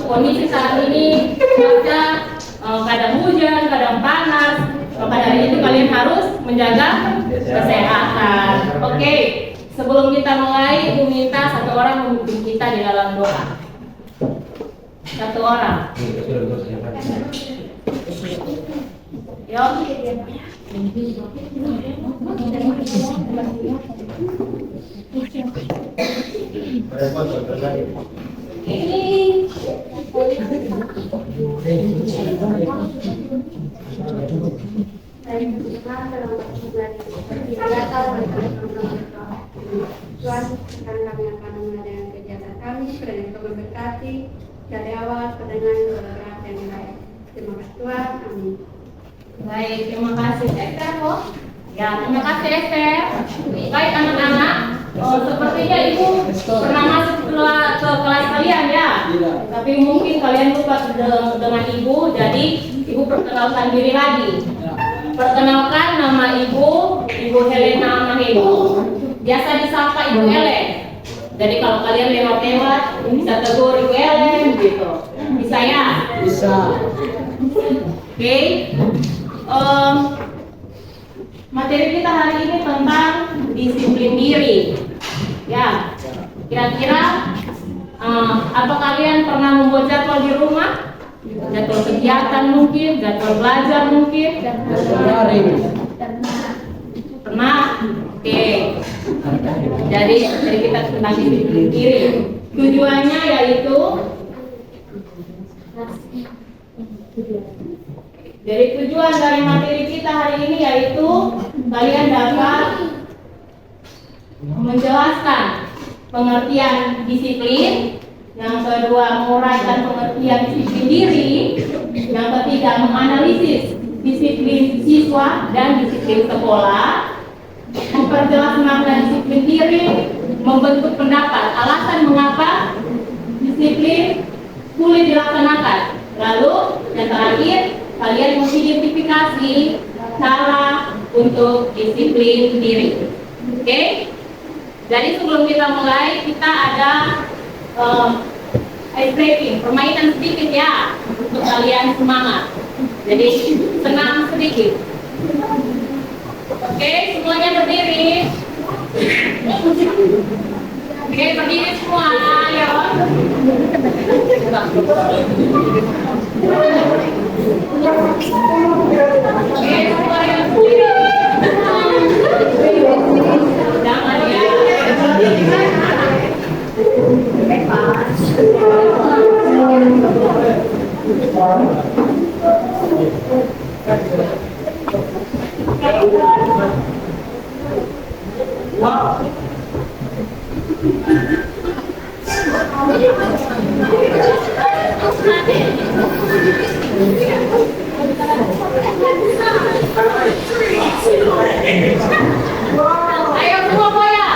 kondisi saat ini cuaca kadang hujan, kadang panas. Maka dari itu kalian harus menjaga kesehatan. Oke, sebelum kita mulai, Ibu minta satu orang memimpin kita di dalam doa. Satu orang. Yo. Tuhan, sekarang kami akan mengadakan kegiatan kami, kiranya Kau memberkati dari awal pertengahan beberapa yang baik. Terima kasih Tuhan, amin. Baik, terima kasih Esther. Ya, terima kasih Esther. Baik anak-anak, sepertinya Ibu pernah masuk ke kelas kalian ya. Tapi mungkin kalian lupa dengan Ibu, jadi Ibu perkenalkan diri lagi. Perkenalkan, nama Ibu Helena Mahego. Biasa disapa Ibu Ellen. Jadi kalau kalian lewat-lewat bisa tegur Ibu Ellen gitu. Bisa ya? Bisa. Oke. Materi kita hari ini tentang disiplin diri. Ya. Kira-kira apa kalian pernah membuat jadwal di rumah? Jadwal kegiatan mungkin, jadwal belajar mungkin. Pernah? Oke. Jadi kita tentang disiplin diri. Tujuannya yaitu tujuan dari materi kita hari ini yaitu kalian dapat menjelaskan pengertian disiplin, yang kedua menguraikan pengertian disiplin diri, yang ketiga menganalisis disiplin siswa dan disiplin sekolah, memperjelas makna disiplin diri, membentuk pendapat alasan mengapa disiplin sulit dilaksanakan. Lalu yang terakhir, kalian mengidentifikasi cara untuk disiplin diri. Oke? Jadi sebelum kita mulai, kita ada ice breaking, permainan sedikit ya, untuk kalian semangat. Jadi senang sedikit. Oke, semuanya berdiri. Oke, berdiri semua, ya. Oke, semua yang berdiri. Jangan ya. Ayo semua boya.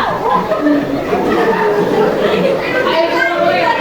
Ayo semua boya.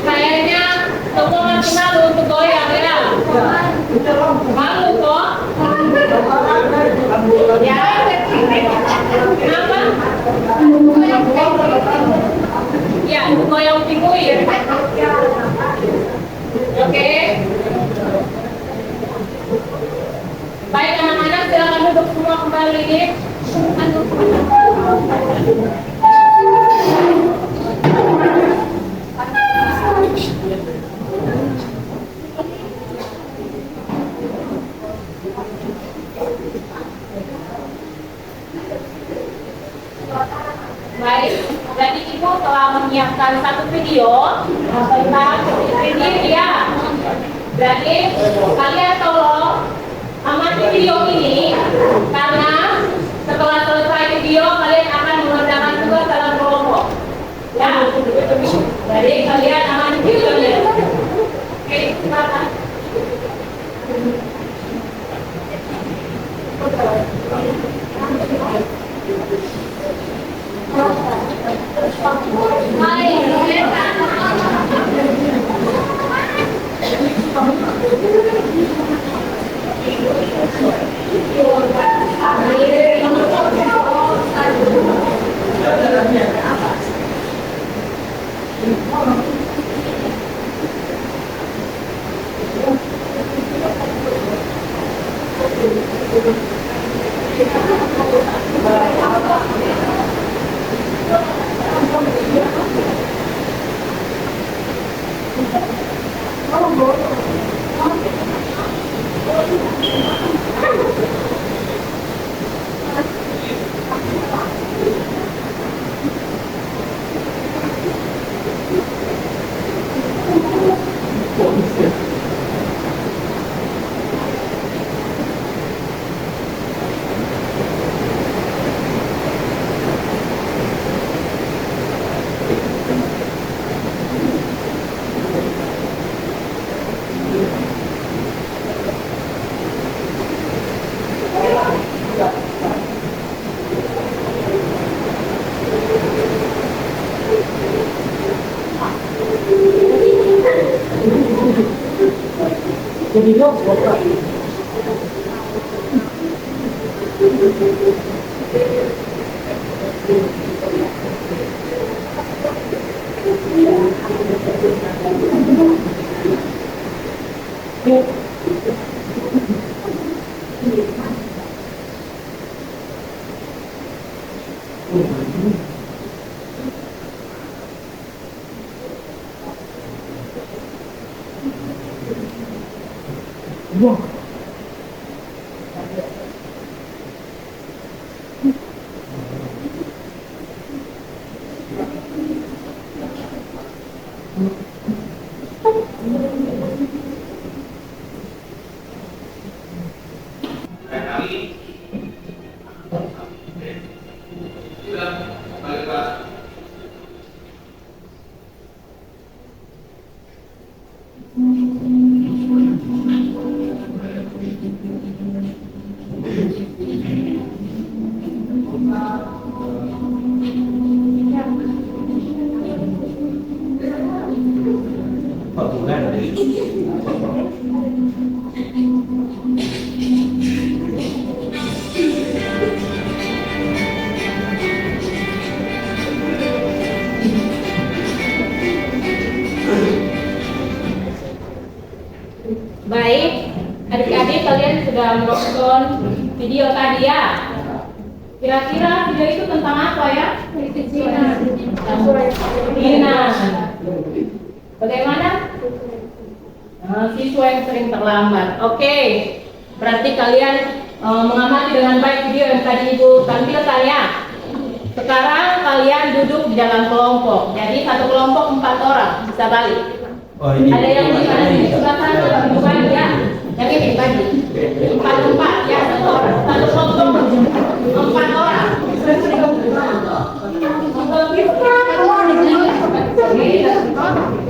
Kayaknya semua masih malu untuk goyang ya. Malu kok. Ya. Kenapa? Ya, goyang pinguin. Oke. Baik anak-anak, silakan duduk semua kembali. Baik, jadi ibu telah menyiapkan satu video tentang ini ya. Jadi kalian tolong amati video ini karena setelah selesai video kalian akan mengerjakan tugas dalam kelompok. Ya, jadi kalian amati videonya. Oke, silakan. Baik, adik-adik kalian sudah menonton video tadi ya. Kira-kira video itu tentang apa ya? Hina. Bagaimana? Siswa yang sering terlambat. Oke, berarti kalian mengamati dengan baik video yang tadi Ibu tampilkan ya. Sekarang kalian duduk di dalam kelompok. Jadi satu kelompok 4 orang bisa balik. Ada yang di mana di sebelah sana bagi ya. Yang ini bagi 4 ya, satu orang. Satu kelompok 4 orang.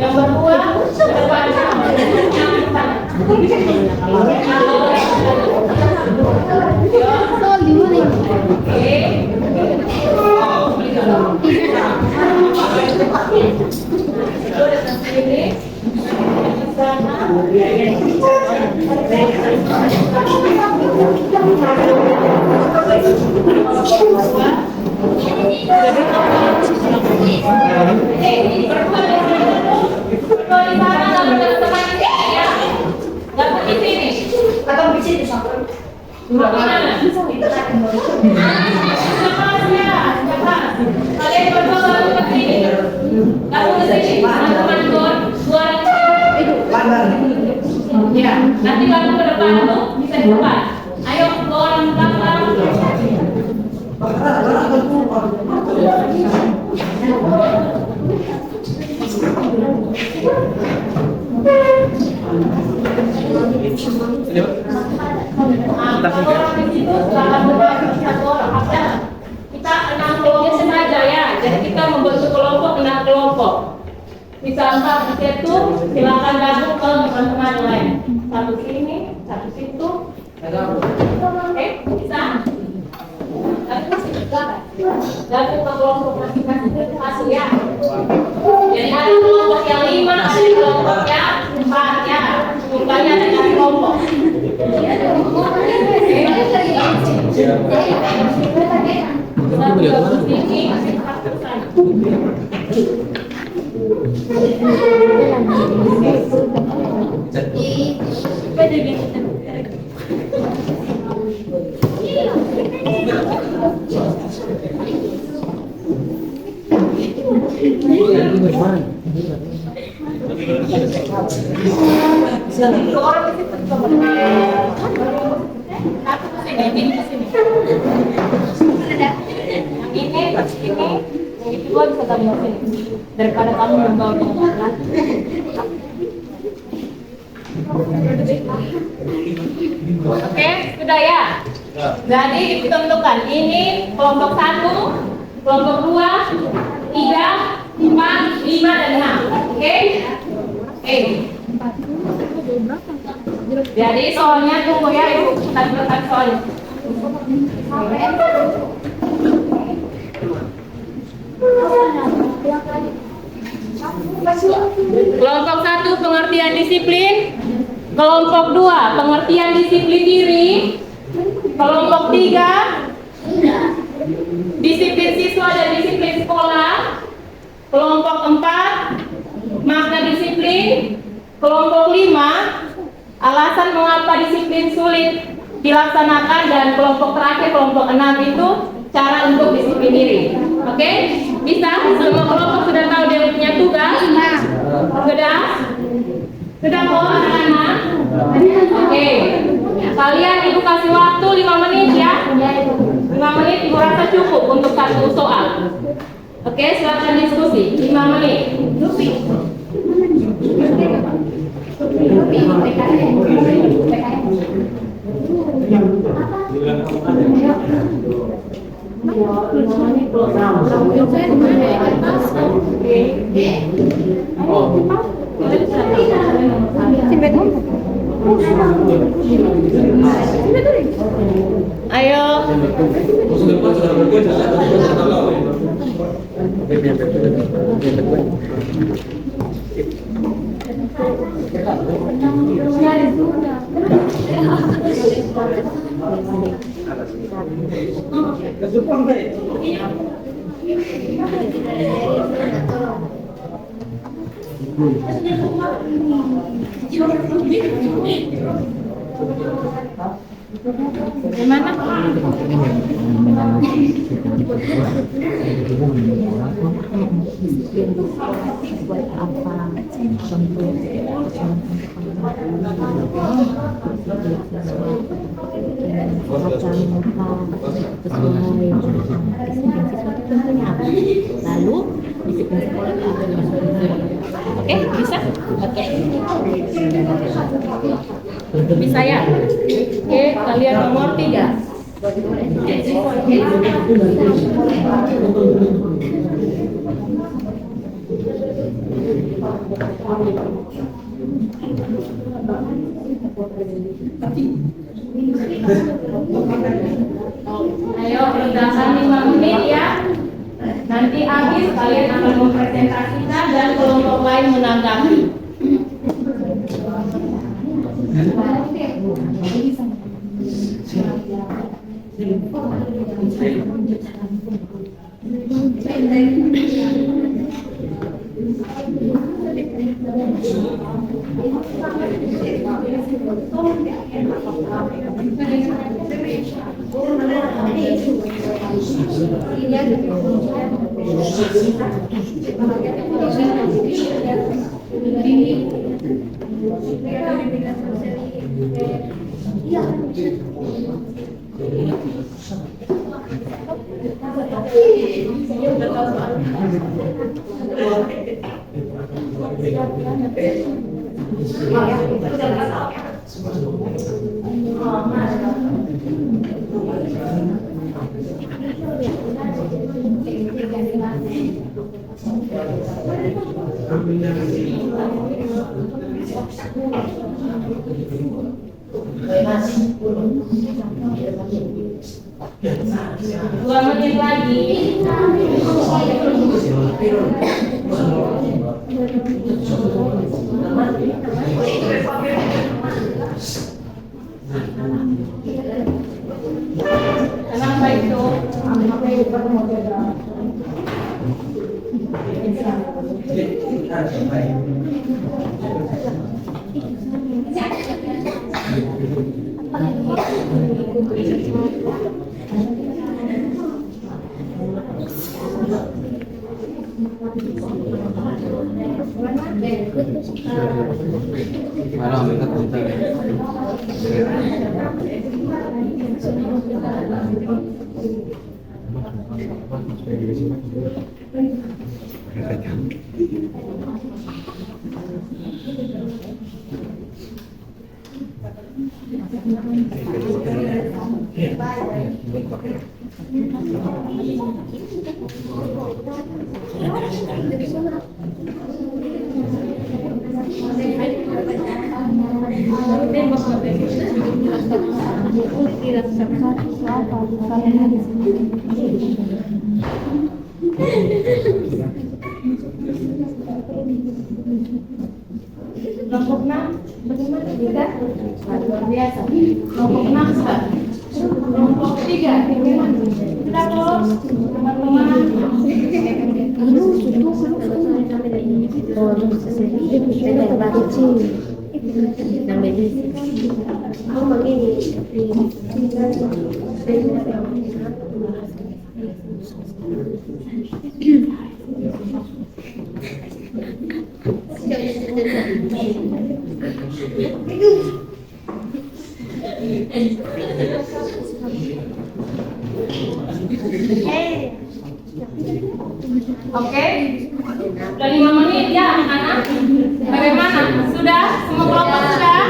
Yang berdua ke depan sama. Ya, nanti lalu ke depan tuh bisa di depan. Ayo ke orang belakang. Kita 6 kelompok sengaja ya, jadi kita membentuk kelompok 6 kelompok. Misalkan di situ silakan gabung ke teman-teman lain. Satu sini, satu situ. Bisa. Gabung ke kelompok masing-masing itu masuk ya. Jadi ada kelompok yang 5, ada kelompok yang 4 ya. Jumlahnya ada 6 kelompok. Ini kedua bisa kamu sini daripada kamu membawa dengan Oke, sudah ya. Jadi ditentukan ini kelompok 1, kelompok 2, 3, 4, 5 dan 6. Oke? Jadi soalnya tunggu ya, Ibu. Kita buatkan soalnya. Kelompok 1 pengertian disiplin, kelompok 2 pengertian disiplin diri, kelompok 3 disiplin siswa dan disiplin sekolah, kelompok 4 makna disiplin, kelompok 5 alasan mengapa disiplin sulit dilaksanakan, dan kelompok terakhir kelompok 6 itu cara untuk disiplin diri. Oke? Bisa? Semua kelompok sudah tahu dia punya tugas? Sudah? Sudah kok anak-anak? Oke. Kalian Ibu kasih waktu 5 menit ya. 5 menit Ibu rasa cukup untuk satu soal. Oke, silakan diskusi. 5 menit. Ayo. Gimana? Buat apa? Lalu disiplin sekolah apa? Oke, bisa? Oke. Bisa ya? Oke, kalian nomor 3. Ayo, berdasar 5 menit ya. Nanti habis kalian akan mempresentasikan dan kelompok lain menanggapi. Dua menit lagi. Kenapa itu? Kelompok 6 bagaimana juga? Luar biasa. Kelompok 6 kelompok 3 bagaimana? Sudah lolos teman-teman. Oke, sudah 5 menit ya anak-anak. Bagaimana? Sudah? Semua kelompok sudah?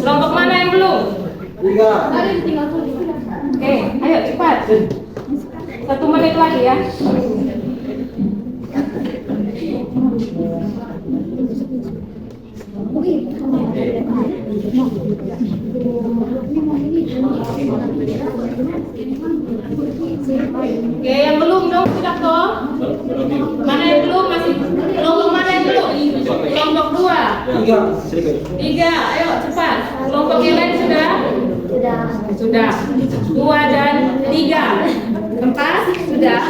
Kelompok mana yang belum? Oke, ayo cepat. 1 menit lagi ya. Oke, yang belum dong sudah toh? Mana yang belum? Masih kelompok mana yang belum? Kelompok 2. 3, ayo cepat. Kelompok yang lain sudah? Sudah. 2 dan 3. 4 sudah.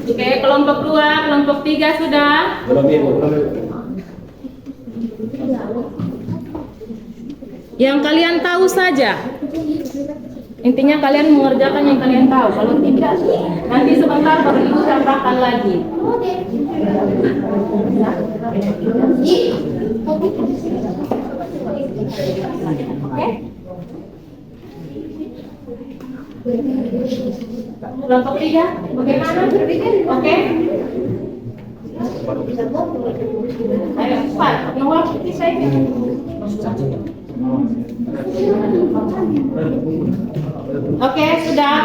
Oke, kelompok 2, kelompok 3 sudah? Yang kalian tahu saja. Intinya kalian mengerjakan yang kalian tahu. Kalau tidak, nanti sebentar baru ibu tambahkan lagi. Oke? Kelompok 3, bagaimana? Oke? Ayo cepat, nomor saya. Oke, sudah.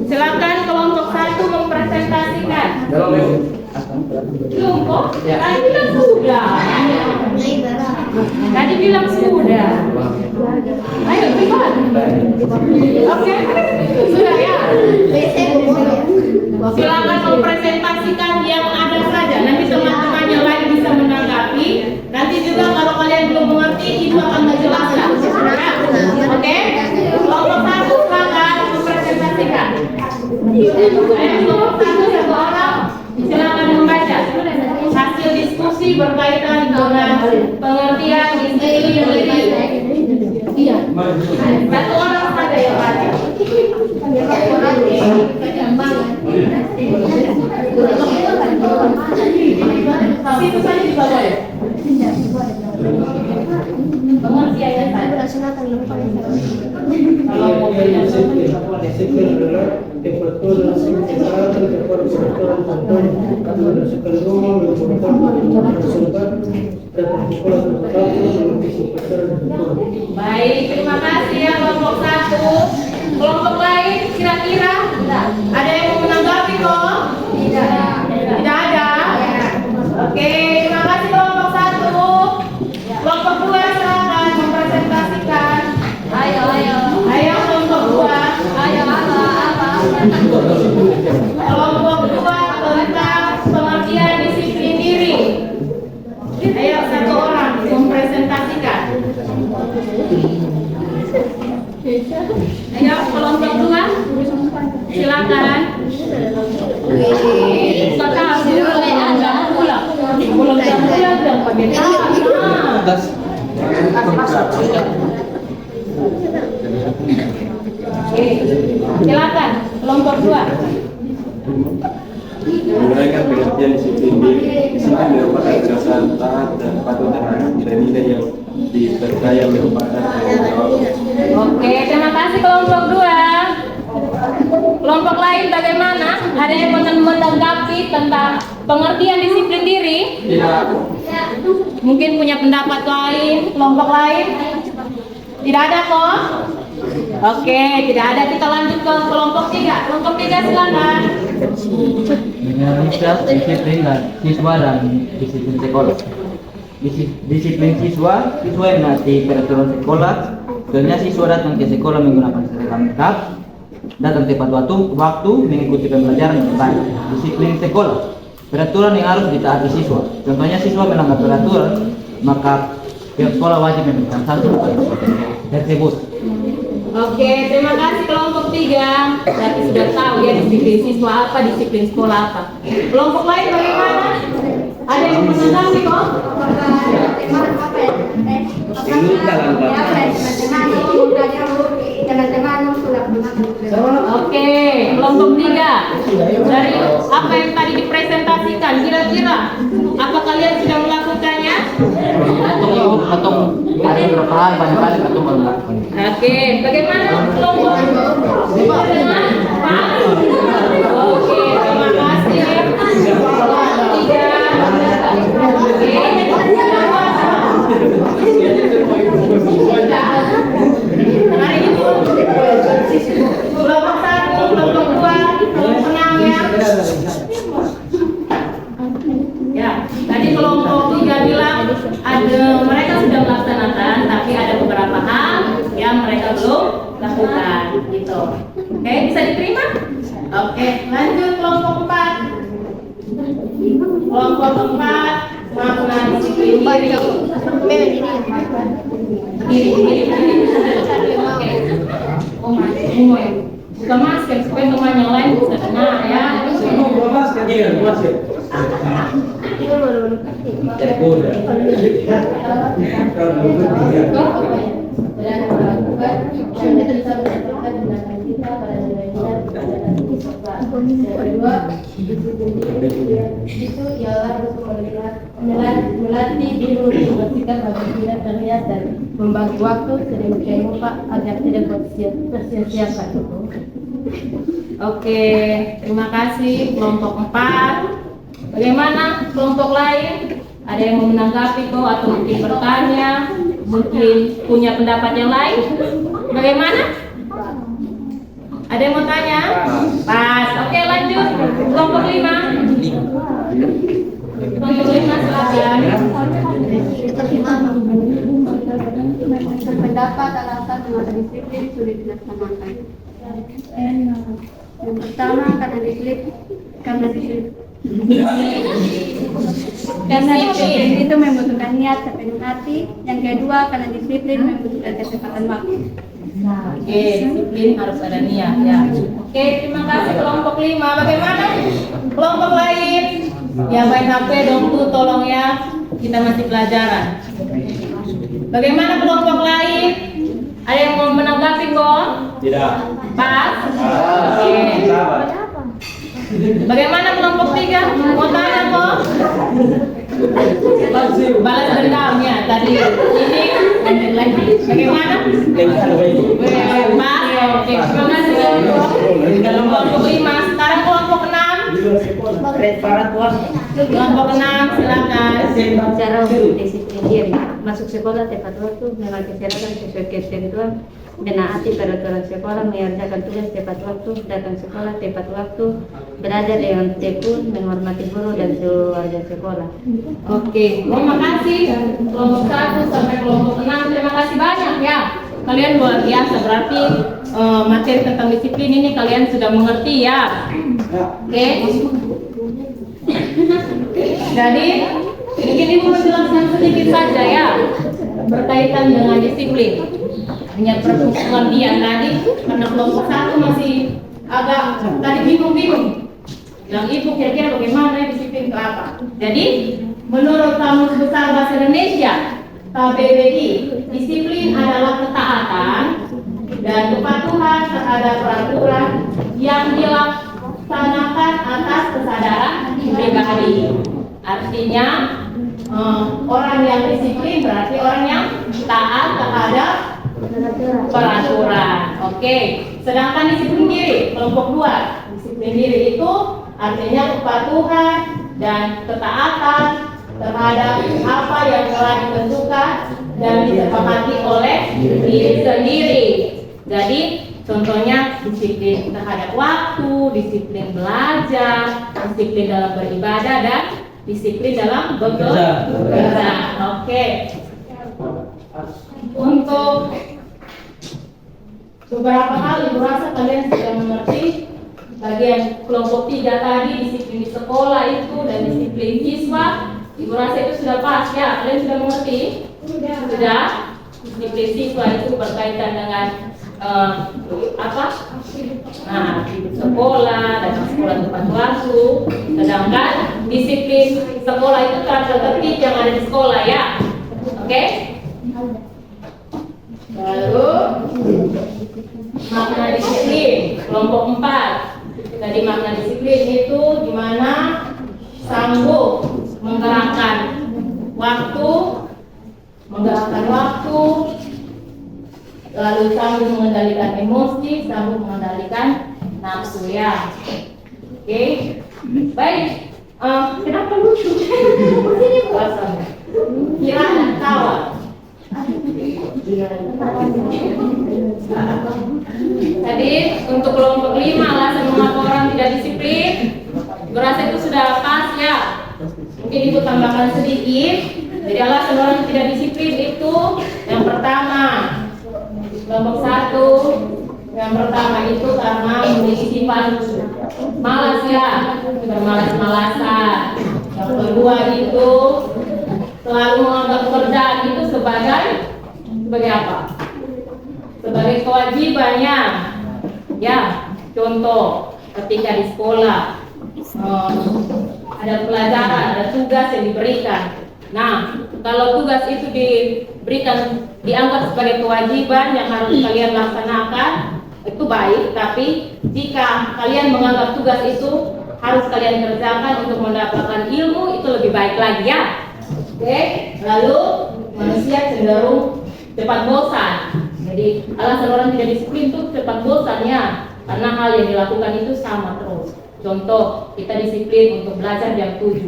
Silakan kelompok 1 mempresentasikan. Belum kok? Tadi bilang sudah. Tadi bilang sudah. Ayo cepat. Oke, sudah ya. Silakan mempresentasikan yang ada saja. Nanti teman-teman yang lain bisa menanggapi. Nanti juga kalau kalian belum mengerti, ibu akan menjelaskan. Oke? Kelompok 1 silakan mempresentasikan. Kelompok 1 satu orang silakan membaca hasil diskusi berkaitan dengan pengertian istilah ini. Satu orang saja yang baca. situ saja juga boleh. Pengertiannya saja. Kalau mau beda baik, terima kasih ya kelompok 1. Kelompok lain kira-kira ada yang mau menanggapi kok? Tidak ada. Oke, terima kasih kelompok 1. Kelompok 2 silakan mempresentasikan. Ayo kelompok 2. Kelompok 2 tentang pengertian disiplin diri. Ayo satu orang mempresentasikan. Ayo kelompok 2 silakan. Belum jam pulang dan pakai silakan kelompok 2. Menguraikan pengertian disiplin diri. Disiplin merupakan kebiasaan taat dan patuh terhadap nilai-nilai yang dipercaya merupakan tanggung jawab. Oke, terima kasih kelompok 2. Kelompok lain bagaimana? Ada yang menanggapi tentang pengertian disiplin diri? Tidak. Mungkin punya pendapat lain, kelompok lain? Tidak ada kok? Oke, tidak ada. Kita lanjut ke kelompok 3. Kelompok 3 silakan. Mengenai disiplin dan siswa dan disiplin sekolah. Disiplin siswa yang menaati peraturan sekolah. Contohnya siswa datang ke sekolah menggunakan seragam lengkap, datang tepat waktu, mengikuti pembelajaran dengan baik. Disiplin sekolah, peraturan yang harus ditaati siswa. Contohnya siswa melanggar peraturan, maka pihak sekolah wajib memberikan sanksi kepada siswa tersebut. Oke, terima kasih kelompok 3. Berarti sudah tahu ya disiplin siswa apa, disiplin sekolah apa. Kelompok lain bagaimana? Ada yang menanggapi kok? Oke, kelompok 3. Dari apa yang tadi dipresentasikan, kira-kira apa kalian sudah melakukannya? Atau ada beberapa hal banyak kali atau melakukan. Oke, bagaimana kelompok? Oke, terima kasih. Kelompok 3. Mari ibu. Kelompok 1, kelompok 2, tenang ya. Ya, tadi kelompok 3 bilang ada mereka sudah melaksanakan, tapi ada beberapa hal yang mereka belum lakukan, gitu. Oke, bisa diterima? Oke, lanjut kelompok 4. Kelompok 4 makna disiplin diri. Oke. Oh, buka masker supaya teman yang lain bisa dengar ya. Itu ialah melatih diri untuk bersikap tidak terlihat dan membagi waktu sedemikian rupa agar tidak tersia-siakan. Oke, terima kasih kelompok 4. Bagaimana kelompok lain? Ada yang mau menanggapi kok atau mungkin bertanya, mungkin punya pendapat yang lain? Bagaimana? Ada yang mau tanya? Pas. Oke, lanjut. Kelompok 5. Kelompok 5 silakan. Pendapat alasan mengapa disiplin sulit dilaksanakan. Yang pertama karena disiplin itu membutuhkan niat sepenuh hati. Yang kedua karena disiplin membutuhkan kecepatan waktu. Oke, disiplin harus ada niat ya. Oke, terima kasih kelompok 5. Bagaimana kelompok lain? Ya main HP dong tuh, tolong ya. Kita masih pelajaran. Bagaimana kelompok lain? Ada yang mau menanggapi kok? Tidak. Pas? Oke. Bagaimana kelompok 3? Mau tanya kok? Mas, oke, terima kasih kelompok 5. Sekarang kelompok 6. Kelompok 6, silakan. Cara untuk disiplin diri, masuk sekolah tepat waktu, melaksanakan sesuai ketentuan, menaati peraturan sekolah, mengerjakan tugas tepat waktu, datang sekolah tepat waktu, belajar dengan tekun, menghormati guru dan keluarga sekolah. Oke, terima kasih kelompok 1 sampai kelompok 6. Terima kasih banyak ya. Kalian luar biasa, berarti materi tentang disiplin ini kalian sudah mengerti ya. Oke. Jadi mungkin ibu menjelaskan sedikit saja ya berkaitan dengan disiplin. Hanya pertemuan dia tadi karena kelompok 1 masih agak tadi bingung-bingung. Yang ibu kira-kira bagaimana disiplin itu apa? Jadi menurut Kamus Besar Bahasa Indonesia KBBI, disiplin adalah ketaatan dan kepatuhan terhadap peraturan yang dilaksanakan atas kesadaran pribadi. Artinya orang yang disiplin berarti orang yang taat terhadap peraturan. Oke. Sedangkan disiplin diri kelompok 2, disiplin diri itu artinya kepatuhan dan ketaatan terhadap apa yang telah ditentukan dan disepakati oleh diri sendiri. Jadi contohnya disiplin terhadap waktu, disiplin belajar, disiplin dalam beribadah, dan disiplin dalam bekerja. Oke. Untuk beberapa hal ibu rasa kalian sudah mengerti. Bagian kelompok 3 tadi, disiplin di sekolah itu dan disiplin siswa, ibu rasa itu sudah pas ya. Kalian sudah mengerti? Sudah. Disiplin siswa itu berkaitan dengan apa? Nah, di sekolah dan sekolah tepat waktu. Sedangkan disiplin sekolah itu tata tertib yang ada di sekolah ya. Oke? Lalu makna disiplin kelompok 4. Tadi makna disiplin itu di mana sanggup menggerakkan waktu, lalu sanggup mengendalikan emosi, sanggup mengendalikan nafsu ya. Oke, baik. Kenapa lucu? Ini puasa. Kira dan tawa. Tadi untuk kelompok 5 alasan mengapa orang tidak disiplin, berasa itu sudah pas ya. Mungkin ibu tambahkan sedikit. Jadi alasan orang tidak disiplin itu yang pertama, kelompok 1, yang pertama itu karena memiliki sifat malas ya, bermalas-malasan. Yang kedua itu selalu menganggap pekerjaan itu sebagai apa? Sebagai kewajibannya. Ya, contoh ketika di sekolah ada pelajaran, ada tugas yang diberikan. Nah, kalau tugas itu diberikan dianggap sebagai kewajiban yang harus kalian laksanakan, itu baik. Tapi jika kalian menganggap tugas itu harus kalian kerjakan untuk mendapatkan ilmu, itu lebih baik lagi ya. Oke, lalu manusia cenderung cepat bosan. Jadi alasan orang tidak disiplin itu cepat bosan ya, karena hal yang dilakukan itu sama terus. Contoh, kita disiplin untuk belajar jam 7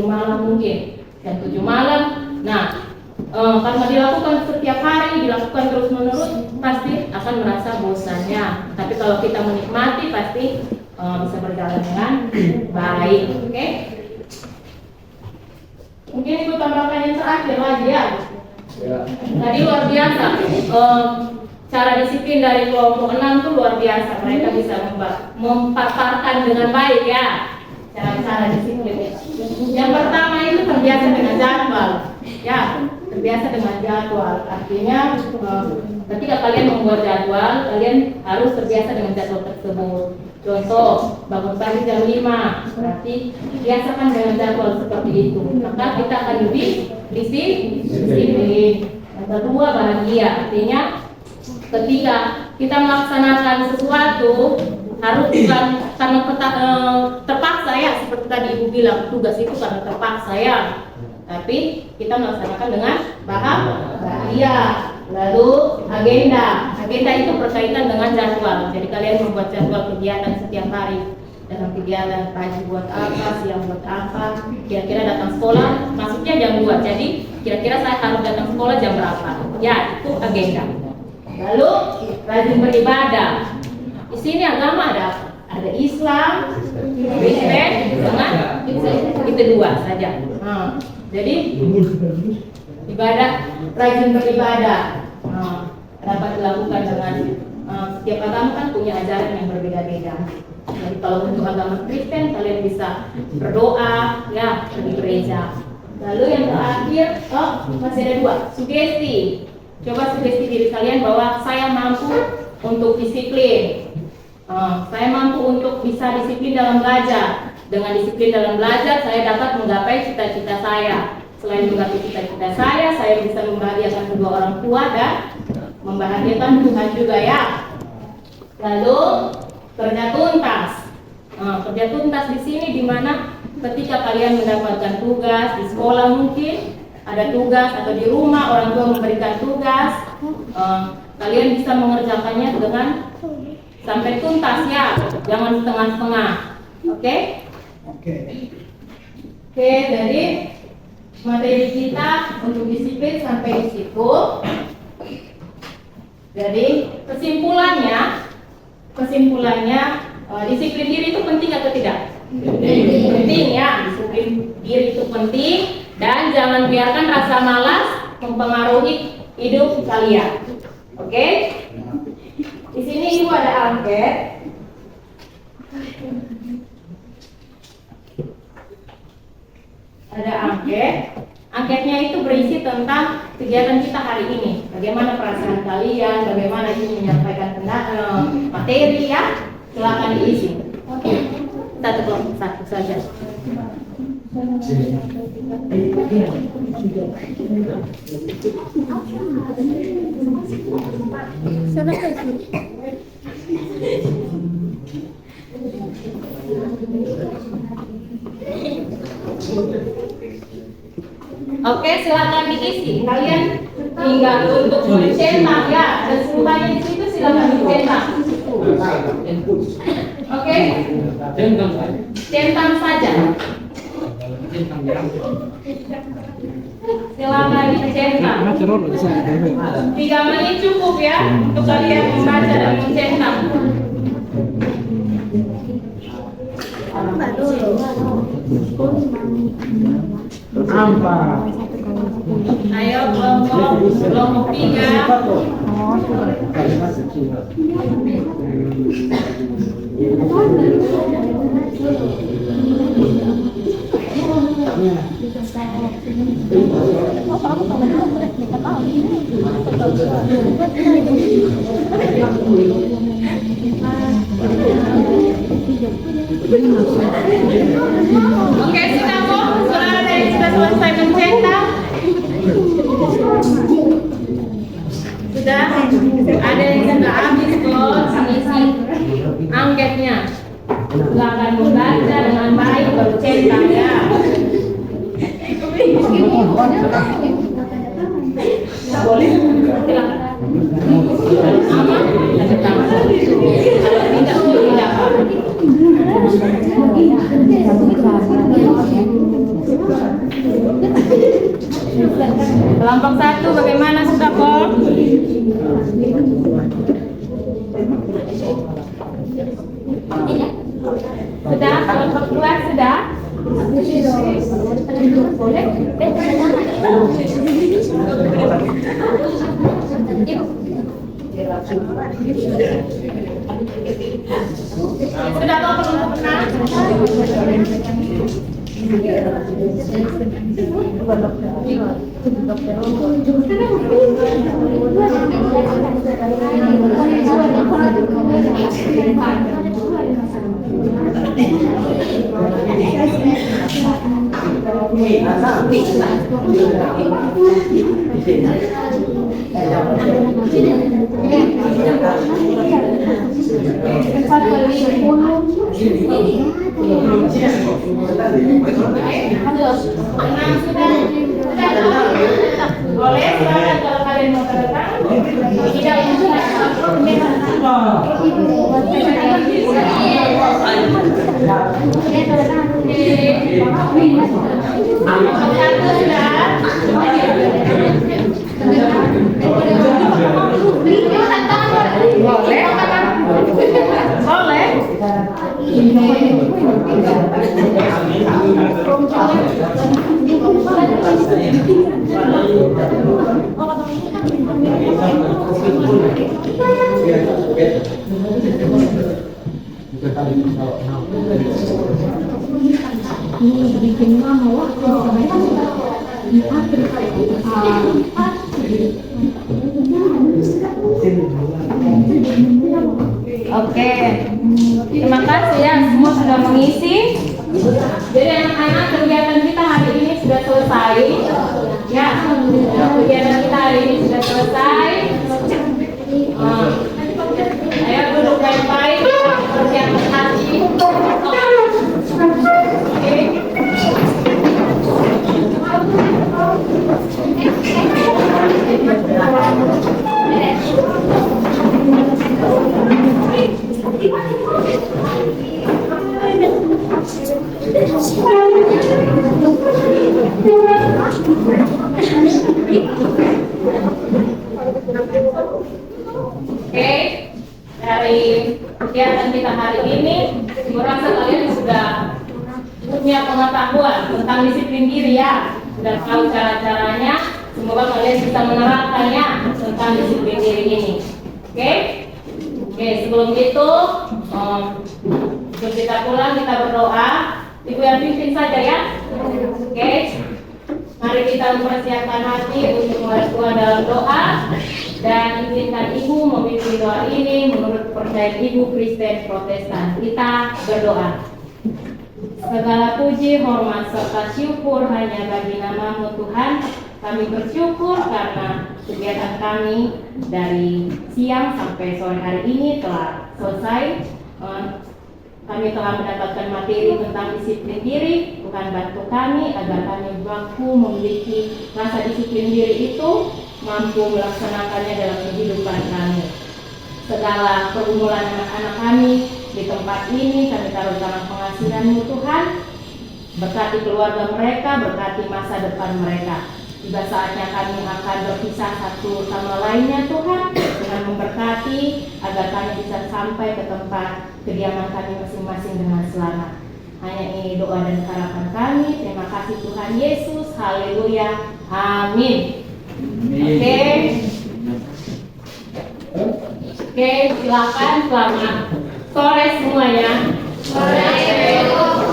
malam mungkin, jam 7 malam. Nah, karena dilakukan setiap hari, dilakukan terus menerus, pasti akan merasa bosannya. Tapi kalau kita menikmati, pasti bisa berjalan dengan baik. Oke? Mungkin ibu tambahkan yang terakhir lagi ya. Tadi luar biasa. Cara disiplin dari kelompok 6 itu luar biasa. Mereka bisa memaparkan dengan baik ya cara disiplin. Yang pertama itu terbiasa dengan jadwal. Ya, terbiasa dengan jadwal. Artinya ketika kalian membuat jadwal, kalian harus terbiasa dengan jadwal tersebut. Contoh, bangun pagi jam 5, berarti biasakan dengan jadwal seperti itu. Maka kita akan lebih disiplin. Yang kedua, bahagia. Artinya ketika kita melaksanakan sesuatu harus bukan karena terpaksa ya, seperti tadi ibu bilang tugas itu karena terpaksa ya, tapi kita melaksanakan dengan bahagia. Lalu agenda. Agenda itu berkaitan dengan jadwal. Jadi kalian membuat jadwal kegiatan setiap hari. Dalam kegiatan pagi buat apa, siang buat apa, kira-kira datang sekolah, masuknya jam 2. Jadi kira-kira saya harus datang sekolah jam berapa. Ya, itu agenda. Lalu rajin beribadah. Di sini agama ada Islam, Kristen, dengan itu 2 saja. Jadi ibadah, rajin beribadah dapat dilakukan dengan setiap agama kan punya ajaran yang berbeda-beda. Jadi kalau untuk agama Kristen kalian bisa berdoa ya di gereja. Lalu yang terakhir, masih ada 2, sugesti. Coba sugesti diri kalian bahwa saya mampu untuk disiplin. Saya mampu untuk bisa disiplin dalam belajar. Dengan disiplin dalam belajar saya dapat menggapai cita-cita saya. Selain menggapai cita-cita saya bisa membahagiakan kedua orang tua dan membahagiakan Tuhan juga ya. Lalu kerja tuntas. Kerja tuntas di sini di mana ketika kalian mendapatkan tugas di sekolah mungkin ada tugas atau di rumah orang tua memberikan tugas, kalian bisa mengerjakannya dengan sampai tuntas ya, jangan setengah-setengah. Oke? Oke, jadi materi kita untuk disiplin sampai di situ. Jadi kesimpulannya disiplin diri itu penting atau tidak? Penting ya, disiplin diri itu penting dan jangan biarkan rasa malas mempengaruhi hidup kalian. Oke? Di sini Ibu ada angket. Ada angket. Angketnya itu berisi tentang kegiatan kita hari ini. Bagaimana perasaan kalian, bagaimana ingin menyampaikan materi ya. Silakan diisi. Satu saja. Oke, silakan diisi. Kalian tinggal untuk mencetak ya. Dan semuanya di situ silakan dicetak. Oke? Centang saja. Silakan dicetak. 3 menit cukup ya untuk kalian membaca dan mencetak. Ayo kelompok 3. Oke, sudah kok? Sudah ada yang sudah selesai mencetak? Sudah? Ada yang sudah habis kok mengisi angketnya. Silakan membaca dengan baik baru cetak ya. Boleh? Silakan. Aman? Cetak. Kalau tidak, tidak. Kelompok 1 bagaimana sudah kok? Sudah? Kelompok 2 sudah? Boleh? Sudah kok kelompok 6 sudah Boleh, silakan kalau kalian mau tanda tangan. Tidak Oke, terima kasih ya semua sudah mengisi. Jadi anak-anak kegiatan kita hari ini sudah selesai. Ya, kegiatan kita hari ini sudah selesai. Ayo duduk baik-baik, persiapkan hati. Oke, dari kegiatan kita hari ini, merasa kalian sudah punya pengetahuan tentang disiplin diri ya, sudah tahu cara-caranya. Semoga kalian bisa menerapkannya tentang disiplin diri ini. Oke, sebelum itu, sebelum kita pulang kita berdoa. Ibu yang pimpin saja ya. Oke, mari kita mempersiapkan hati untuk mulai dalam doa. Dan izinkan Ibu memimpin doa ini menurut kepercayaan Ibu Kristen Protestan. Kita berdoa. Segala puji, hormat, serta syukur hanya bagi nama-Mu Tuhan. Kami bersyukur karena kegiatan kami dari siang sampai sore hari ini telah selesai. Kami telah mendapatkan materi tentang disiplin diri. Tuhan bantu kami agar kami mampu memiliki rasa disiplin diri itu, mampu melaksanakannya dalam kehidupan kami. Segala pergumulan anak-anak kami di tempat ini kami taruh dalam pengasihan-Mu Tuhan. Berkati keluarga mereka, berkati masa depan mereka. Tiba saatnya kami akan berpisah satu sama lainnya Tuhan. Tuhan memberkati agar kami bisa sampai ke tempat kediaman kami masing-masing dengan selamat. Hanya ini doa dan harapan kami. Terima kasih Tuhan Yesus. Haleluya. Amin. Oke, silakan. Selamat sore semuanya. Sore.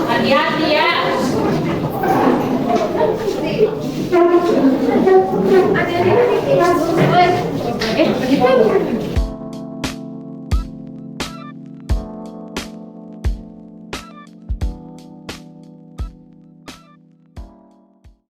Hati-hati.